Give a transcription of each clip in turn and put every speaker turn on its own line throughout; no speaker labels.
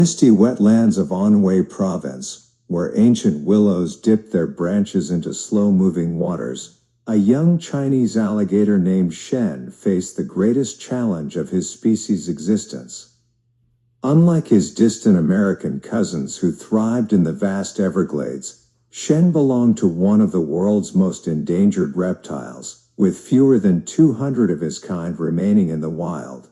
Misty wetlands of Anhui Province, where ancient willows dipped their branches into slow-moving waters, a young Chinese alligator named Shen faced the greatest challenge of his species' existence. Unlike his distant American cousins who thrived in the vast Everglades, Shen belonged to one of the world's most endangered reptiles, with fewer than 200 of his kind remaining in the wild.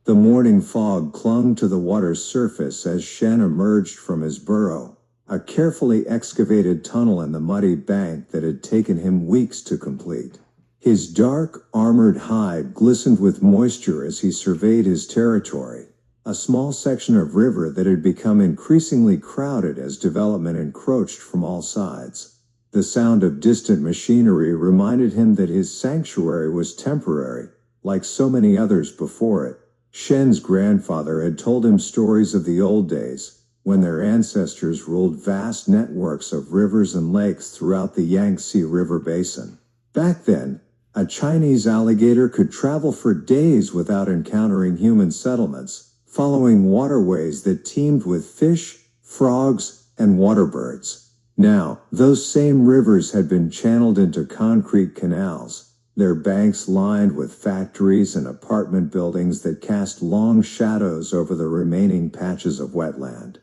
The morning fog clung to the water's surface as Shen emerged from his burrow, a carefully excavated tunnel in the muddy bank that had taken him weeks to complete. His dark, armored hide glistened with moisture as he surveyed his territory, a small section of river that had become increasingly crowded as development encroached from all sides. The sound of distant machinery reminded him that his sanctuary was temporary, like so many others before it. Shen's grandfather had told him stories of the old days, when their ancestors ruled vast networks of rivers and lakes throughout the Yangtze River basin. Back then, a Chinese alligator could travel for days without encountering human settlements, following waterways that teemed with fish, frogs, and water birds. Now, those same rivers had been channeled into concrete canals, their banks lined with factories and apartment buildings that cast long shadows over the remaining patches of wetland.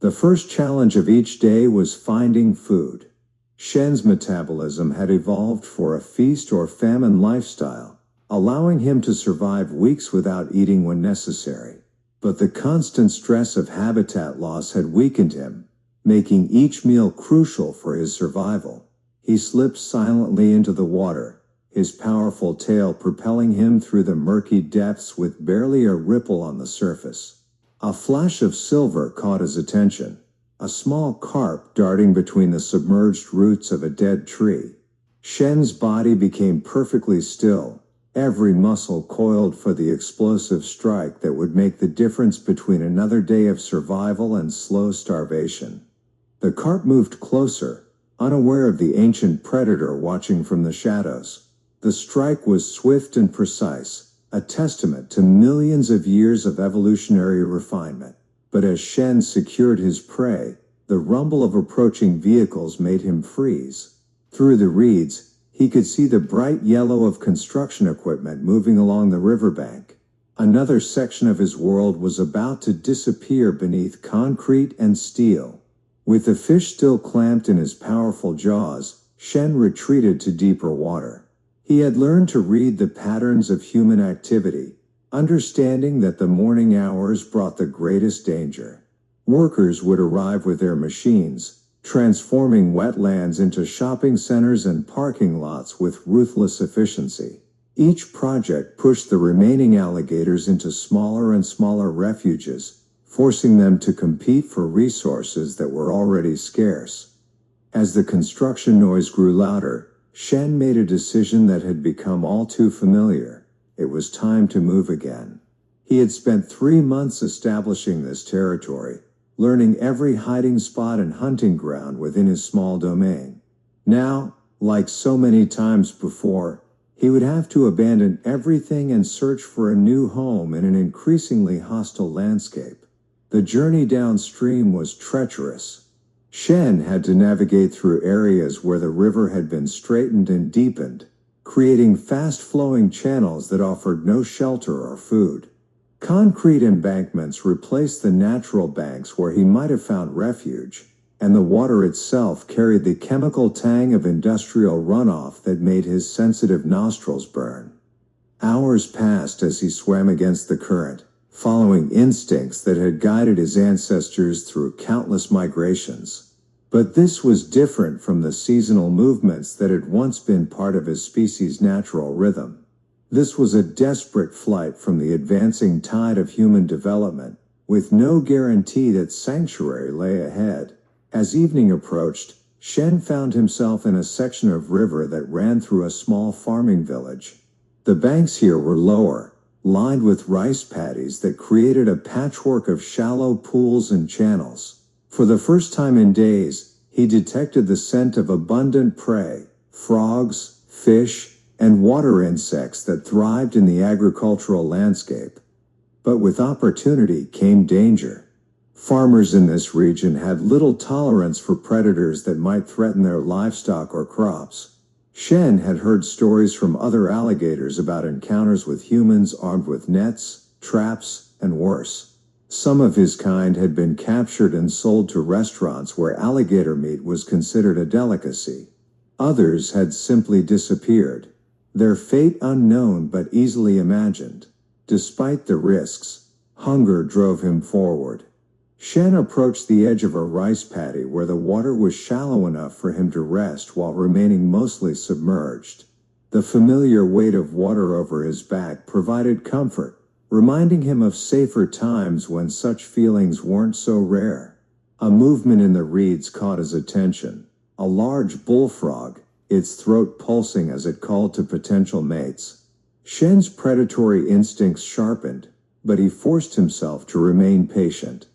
The first challenge of each day was finding food. Shen's metabolism had evolved for a feast or famine lifestyle, allowing him to survive weeks without eating when necessary. But the constant stress of habitat loss had weakened him, making each meal crucial for his survival. He slipped silently into the water, his powerful tail propelling him through the murky depths with barely a ripple on the surface. A flash of silver caught his attention, a small carp darting between the submerged roots of a dead tree. Shen's body became perfectly still, every muscle coiled for the explosive strike that would make the difference between another day of survival and slow starvation. The carp moved closer, unaware of the ancient predator watching from the shadows. The strike was swift and precise, a testament to millions of years of evolutionary refinement. But as Shen secured his prey, the rumble of approaching vehicles made him freeze. Through the reeds, he could see the bright yellow of construction equipment moving along the riverbank. Another section of his world was about to disappear beneath concrete and steel. With the fish still clamped in his powerful jaws, Shen retreated to deeper water. He had learned to read the patterns of human activity, understanding that the morning hours brought the greatest danger. Workers would arrive with their machines, transforming wetlands into shopping centers and parking lots with ruthless efficiency. Each project pushed the remaining alligators into smaller and smaller refuges, forcing them to compete for resources that were already scarce. As the construction noise grew louder, Shen made a decision that had become all too familiar. It was time to move again. He had spent 3 months establishing this territory, learning every hiding spot and hunting ground within his small domain. Now, like so many times before, he would have to abandon everything and search for a new home in an increasingly hostile landscape. The journey downstream was treacherous. Shen had to navigate through areas where the river had been straightened and deepened, creating fast-flowing channels that offered no shelter or food. Concrete embankments replaced the natural banks where he might have found refuge, and the water itself carried the chemical tang of industrial runoff that made his sensitive nostrils burn. Hours passed as he swam against the current, following instincts that had guided his ancestors through countless migrations. But this was different from the seasonal movements that had once been part of his species' natural rhythm. This was a desperate flight from the advancing tide of human development, with no guarantee that sanctuary lay ahead. As evening approached, Shen found himself in a section of river that ran through a small farming village. The banks here were lower, lined with rice paddies that created a patchwork of shallow pools and channels. For the first time in days, he detected the scent of abundant prey, frogs, fish, and water insects that thrived in the agricultural landscape. But with opportunity came danger. Farmers in this region had little tolerance for predators that might threaten their livestock or crops. Shen had heard stories from other alligators about encounters with humans armed with nets, traps, and worse. Some of his kind had been captured and sold to restaurants where alligator meat was considered a delicacy. Others had simply disappeared, their fate unknown but easily imagined. Despite the risks, hunger drove him forward. Shen approached the edge of a rice paddy where the water was shallow enough for him to rest while remaining mostly submerged. The familiar weight of water over his back provided comfort, reminding him of safer times when such feelings weren't so rare. A movement in the reeds caught his attention. A large bullfrog, its throat pulsing as it called to potential mates. Shen's predatory instincts sharpened, but he forced himself to remain patient.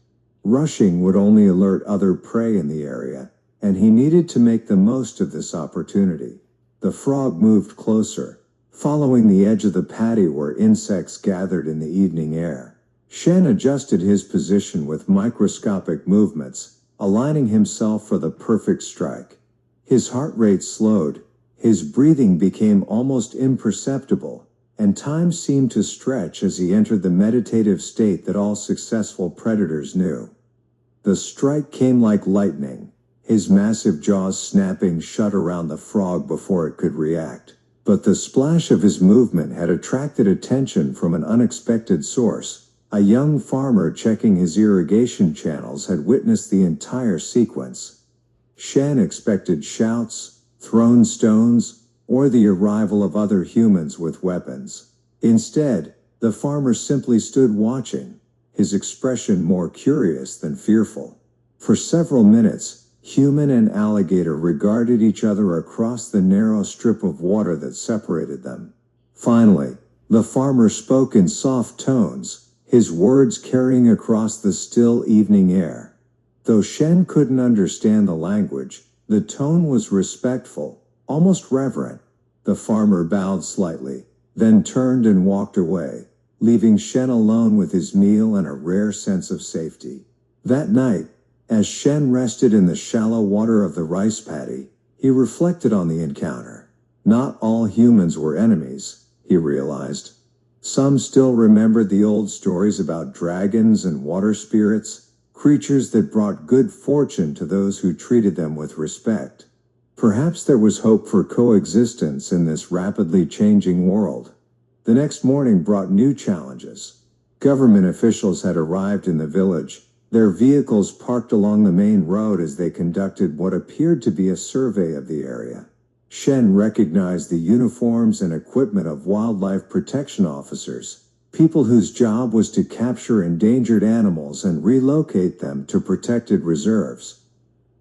Rushing would only alert other prey in the area, and he needed to make the most of this opportunity. The frog moved closer, following the edge of the paddy where insects gathered in the evening air. Shen adjusted his position with microscopic movements, aligning himself for the perfect strike. His heart rate slowed, his breathing became almost imperceptible, and time seemed to stretch as he entered the meditative state that all successful predators knew. The strike came like lightning, his massive jaws snapping shut around the frog before it could react. But the splash of his movement had attracted attention from an unexpected source. A young farmer checking his irrigation channels had witnessed the entire sequence. Shen expected shouts, thrown stones, or the arrival of other humans with weapons. Instead, the farmer simply stood watching, his expression more curious than fearful. For several minutes, human and alligator regarded each other across the narrow strip of water that separated them. Finally, the farmer spoke in soft tones, his words carrying across the still evening air. Though Shen couldn't understand the language, the tone was respectful, almost reverent. The farmer bowed slightly, then turned and walked away, leaving Shen alone with his meal and a rare sense of safety. That night, as Shen rested in the shallow water of the rice paddy, he reflected on the encounter. Not all humans were enemies, he realized. Some still remembered the old stories about dragons and water spirits, creatures that brought good fortune to those who treated them with respect. Perhaps there was hope for coexistence in this rapidly changing world. The next morning brought new challenges. Government officials had arrived in the village, their vehicles parked along the main road as they conducted what appeared to be a survey of the area. Shen recognized the uniforms and equipment of wildlife protection officers, people whose job was to capture endangered animals and relocate them to protected reserves.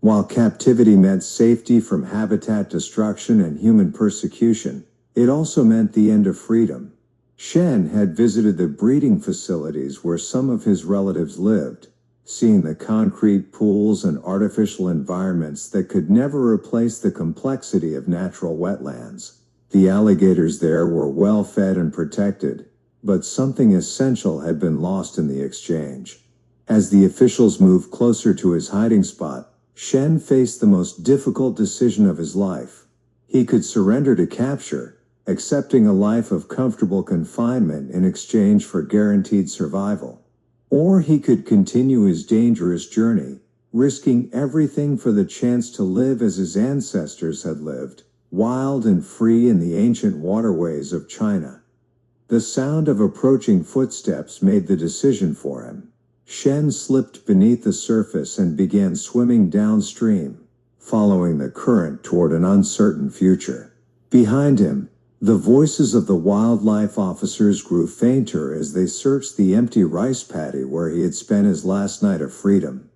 While captivity meant safety from habitat destruction and human persecution, it also meant the end of freedom. Shen had visited the breeding facilities where some of his relatives lived, seeing the concrete pools and artificial environments that could never replace the complexity of natural wetlands. The alligators there were well fed and protected, but something essential had been lost in the exchange. As the officials moved closer to his hiding spot, Shen faced the most difficult decision of his life. He could surrender to capture, accepting a life of comfortable confinement in exchange for guaranteed survival. Or he could continue his dangerous journey, risking everything for the chance to live as his ancestors had lived, wild and free in the ancient waterways of China. The sound of approaching footsteps made the decision for him. Shen slipped beneath the surface and began swimming downstream, following the current toward an uncertain future. Behind him, the voices of the wildlife officers grew fainter as they searched the empty rice paddy where he had spent his last night of freedom.